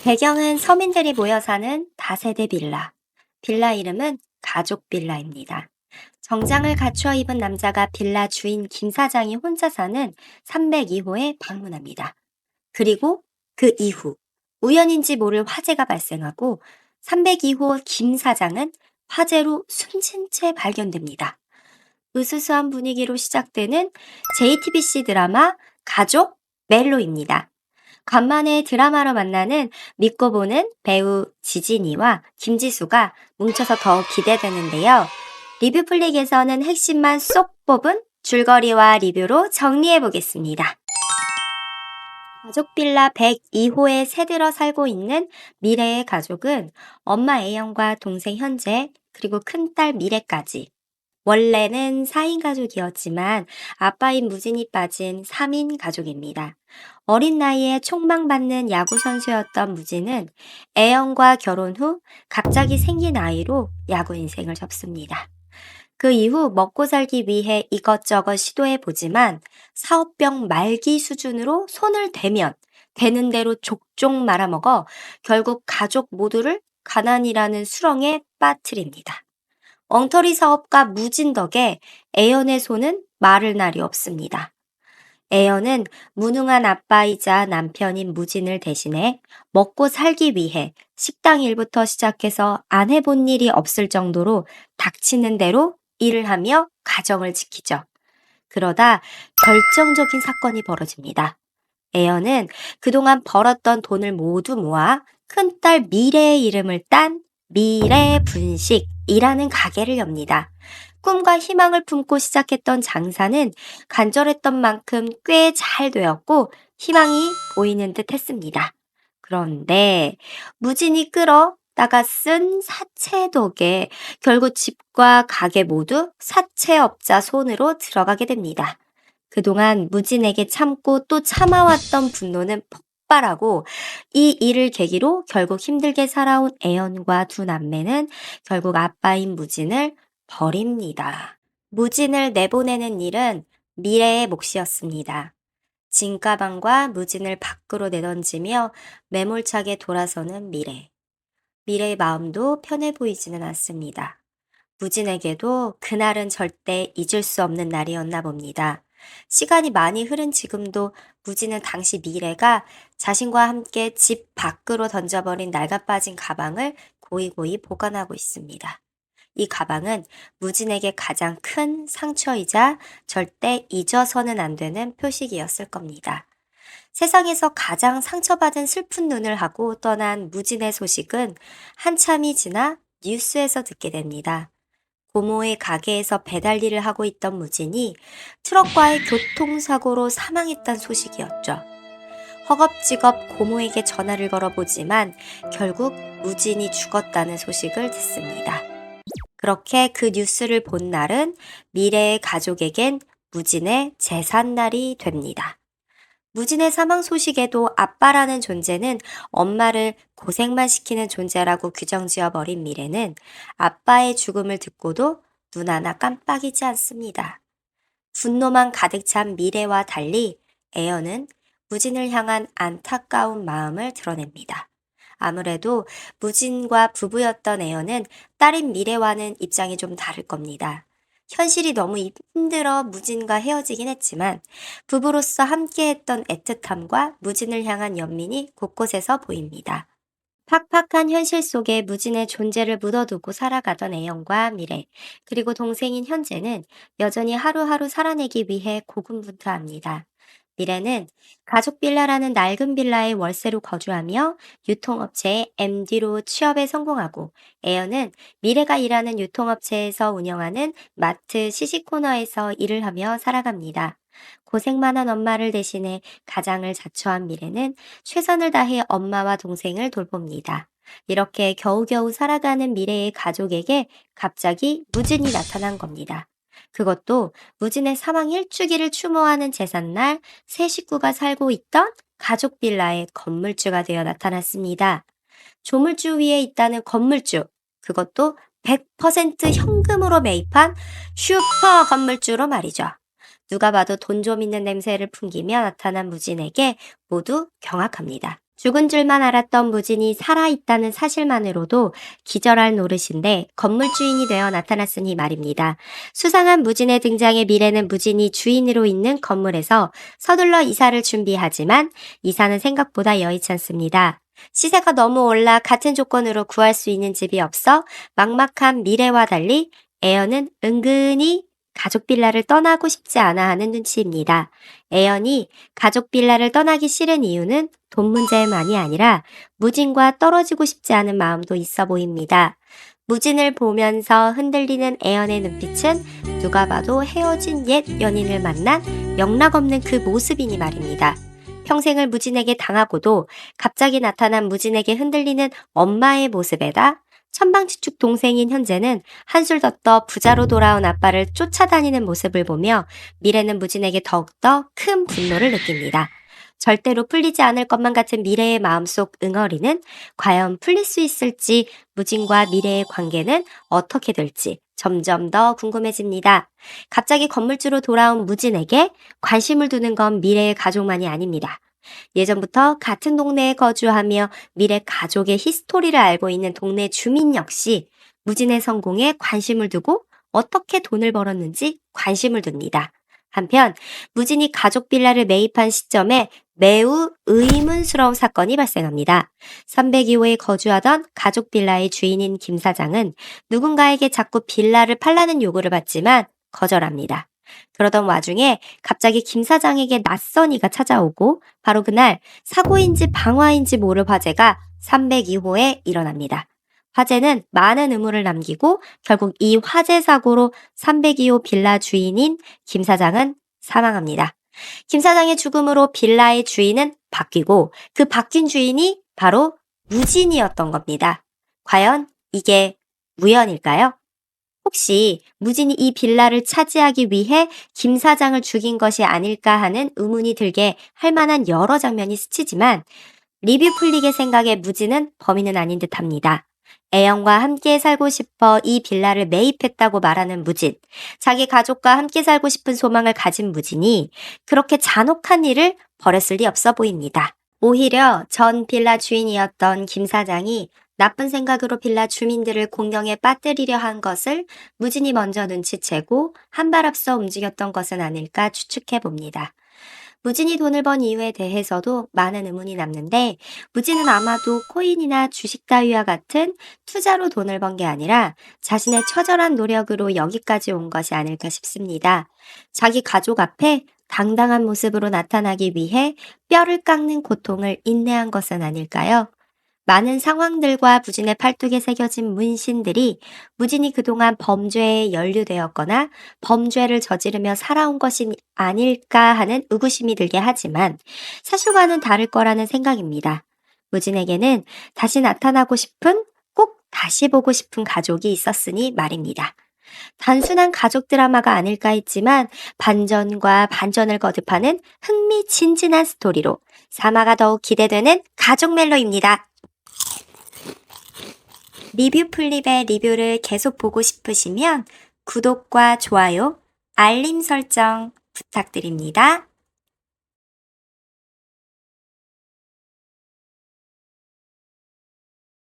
배경은 서민들이 모여 사는 다세대 빌라. 빌라 이름은 가족 빌라입니다. 정장을 갖추어 입은 남자가 빌라 주인 김 사장이 혼자 사는 302호에 방문합니다. 그리고 그 이후 우연인지 모를 화재가 발생하고 302호 김 사장은 화재로 숨진 채 발견됩니다. 으스스한 분위기로 시작되는 JTBC 드라마 가족 멜로입니다. 간만에 드라마로 만나는 믿고 보는 배우 지진이와 김지수가 뭉쳐서 더욱 기대되는데요. 리뷰 플릭에서는 핵심만 쏙 뽑은 줄거리와 리뷰로 정리해 보겠습니다. 가족 빌라 102호에 새들어 살고 있는 미래의 가족은 엄마 A형과 동생 현재, 그리고 큰딸 미래까지. 원래는 4인 가족이었지만 아빠인 무진이 빠진 3인 가족입니다. 어린 나이에 촉망받는 야구 선수였던 무진은 애영과 결혼 후 갑자기 생긴 아이로 야구 인생을 접습니다. 그 이후 먹고 살기 위해 이것저것 시도해 보지만 사업병 말기 수준으로 손을 대면 되는 대로 족족 말아먹어 결국 가족 모두를 가난이라는 수렁에 빠뜨립니다. 엉터리 사업가 무진 덕에 애연의 손은 마를 날이 없습니다. 애연은 무능한 아빠이자 남편인 무진을 대신해 먹고 살기 위해 식당 일부터 시작해서 안 해본 일이 없을 정도로 닥치는 대로 일을 하며 가정을 지키죠. 그러다 결정적인 사건이 벌어집니다. 애연은 그동안 벌었던 돈을 모두 모아 큰딸 미래의 이름을 딴 미래분식이라는 가게를 엽니다. 꿈과 희망을 품고 시작했던 장사는 간절했던 만큼 꽤 잘 되었고 희망이 보이는 듯 했습니다. 그런데 무진이 끌어다가 쓴 사채 덕에 결국 집과 가게 모두 사채업자 손으로 들어가게 됩니다. 그동안 무진에게 참고 또 참아왔던 분노는 폭발하고 이 일을 계기로 결국 힘들게 살아온 애연과 두 남매는 결국 아빠인 무진을 버립니다. 무진을 내보내는 일은 미래의 몫이었습니다. 진가방과 무진을 밖으로 내던지며 매몰차게 돌아서는 미래. 미래의 마음도 편해 보이지는 않습니다. 무진에게도 그날은 절대 잊을 수 없는 날이었나 봅니다. 시간이 많이 흐른 지금도 무진은 당시 미래가 자신과 함께 집 밖으로 던져버린 낡아빠진 가방을 고이고이 보관하고 있습니다. 이 가방은 무진에게 가장 큰 상처이자 절대 잊어서는 안 되는 표식이었을 겁니다. 세상에서 가장 상처받은 슬픈 눈을 하고 떠난 무진의 소식은 한참이 지나 뉴스에서 듣게 됩니다. 고모의 가게에서 배달 일을 하고 있던 무진이 트럭과의 교통사고로 사망했다는 소식이었죠. 허겁지겁 고모에게 전화를 걸어보지만 결국 무진이 죽었다는 소식을 듣습니다. 그렇게 그 뉴스를 본 날은 미래의 가족에겐 무진의 제삿날이 됩니다. 무진의 사망 소식에도 아빠라는 존재는 엄마를 고생만 시키는 존재라고 규정지어 버린 미래는 아빠의 죽음을 듣고도 눈 하나 깜빡이지 않습니다. 분노만 가득 찬 미래와 달리 애연은 무진을 향한 안타까운 마음을 드러냅니다. 아무래도 무진과 부부였던 애연은 딸인 미래와는 입장이 좀 다를 겁니다. 현실이 너무 힘들어 무진과 헤어지긴 했지만 부부로서 함께했던 애틋함과 무진을 향한 연민이 곳곳에서 보입니다. 팍팍한 현실 속에 무진의 존재를 묻어두고 살아가던 애영과 미래, 그리고 동생인 현재는 여전히 하루하루 살아내기 위해 고군분투합니다. 미래는 가족 빌라라는 낡은 빌라에 월세로 거주하며 유통업체의 MD로 취업에 성공하고, 애연은 미래가 일하는 유통업체에서 운영하는 마트 시식코너에서 일을 하며 살아갑니다. 고생만 한 엄마를 대신해 가장을 자처한 미래는 최선을 다해 엄마와 동생을 돌봅니다. 이렇게 겨우겨우 살아가는 미래의 가족에게 갑자기 무진이 나타난 겁니다. 그것도 무진의 사망 일주기를 추모하는 제삿날 세 식구가 살고 있던 가족 빌라의 건물주가 되어 나타났습니다. 조물주 위에 있다는 건물주, 그것도 100% 현금으로 매입한 슈퍼 건물주로 말이죠. 누가 봐도 돈 좀 있는 냄새를 풍기며 나타난 무진에게 모두 경악합니다. 죽은 줄만 알았던 무진이 살아있다는 사실만으로도 기절할 노릇인데 건물 주인이 되어 나타났으니 말입니다. 수상한 무진의 등장에 미래는 무진이 주인으로 있는 건물에서 서둘러 이사를 준비하지만 이사는 생각보다 여의치 않습니다. 시세가 너무 올라 같은 조건으로 구할 수 있는 집이 없어 막막한 미래와 달리 애연은 은근히 가족 빌라를 떠나고 싶지 않아 하는 눈치입니다. 애연이 가족 빌라를 떠나기 싫은 이유는 돈 문제만이 아니라 무진과 떨어지고 싶지 않은 마음도 있어 보입니다. 무진을 보면서 흔들리는 애연의 눈빛은 누가 봐도 헤어진 옛 연인을 만난 영락없는 그 모습이니 말입니다. 평생을 무진에게 당하고도 갑자기 나타난 무진에게 흔들리는 엄마의 모습에다 천방지축 동생인 현재는 한술 더 떠 부자로 돌아온 아빠를 쫓아다니는 모습을 보며 미래는 무진에게 더욱더 큰 분노를 느낍니다. 절대로 풀리지 않을 것만 같은 미래의 마음속 응어리는 과연 풀릴 수 있을지, 무진과 미래의 관계는 어떻게 될지 점점 더 궁금해집니다. 갑자기 건물주로 돌아온 무진에게 관심을 두는 건 미래의 가족만이 아닙니다. 예전부터 같은 동네에 거주하며 미래 가족의 히스토리를 알고 있는 동네 주민 역시 무진의 성공에 관심을 두고 어떻게 돈을 벌었는지 관심을 둡니다. 한편 무진이 가족 빌라를 매입한 시점에 매우 의문스러운 사건이 발생합니다. 302호에 거주하던 가족 빌라의 주인인 김 사장은 누군가에게 자꾸 빌라를 팔라는 요구를 받지만 거절합니다. 그러던 와중에 갑자기 김 사장에게 낯선 이가 찾아오고 바로 그날 사고인지 방화인지 모를 화재가 302호에 일어납니다. 화재는 많은 의문을 남기고 결국 이 화재 사고로 302호 빌라 주인인 김 사장은 사망합니다. 김 사장의 죽음으로 빌라의 주인은 바뀌고 그 바뀐 주인이 바로 무진이었던 겁니다. 과연 이게 우연일까요? 혹시 무진이 이 빌라를 차지하기 위해 김 사장을 죽인 것이 아닐까 하는 의문이 들게 할 만한 여러 장면이 스치지만 리뷰 풀리게 생각에 무진은 범인은 아닌 듯합니다. 애영과 함께 살고 싶어 이 빌라를 매입했다고 말하는 무진, 자기 가족과 함께 살고 싶은 소망을 가진 무진이 그렇게 잔혹한 일을 벌였을 리 없어 보입니다. 오히려 전 빌라 주인이었던 김 사장이 나쁜 생각으로 빌라 주민들을 공경에 빠뜨리려 한 것을 무진이 먼저 눈치채고 한 발 앞서 움직였던 것은 아닐까 추측해 봅니다. 무진이 돈을 번 이유에 대해서도 많은 의문이 남는데 무진은 아마도 코인이나 주식 따위와 같은 투자로 돈을 번 게 아니라 자신의 처절한 노력으로 여기까지 온 것이 아닐까 싶습니다. 자기 가족 앞에 당당한 모습으로 나타나기 위해 뼈를 깎는 고통을 인내한 것은 아닐까요? 많은 상황들과 무진의 팔뚝에 새겨진 문신들이 무진이 그동안 범죄에 연루되었거나 범죄를 저지르며 살아온 것이 아닐까 하는 의구심이 들게 하지만 사실과는 다를 거라는 생각입니다. 무진에게는 다시 나타나고 싶은, 꼭 다시 보고 싶은 가족이 있었으니 말입니다. 단순한 가족 드라마가 아닐까 했지만 반전과 반전을 거듭하는 흥미진진한 스토리로 사마가 더욱 기대되는 가족 멜로입니다. 리뷰 플립의 리뷰를 계속 보고 싶으시면 구독과 좋아요, 알림 설정 부탁드립니다.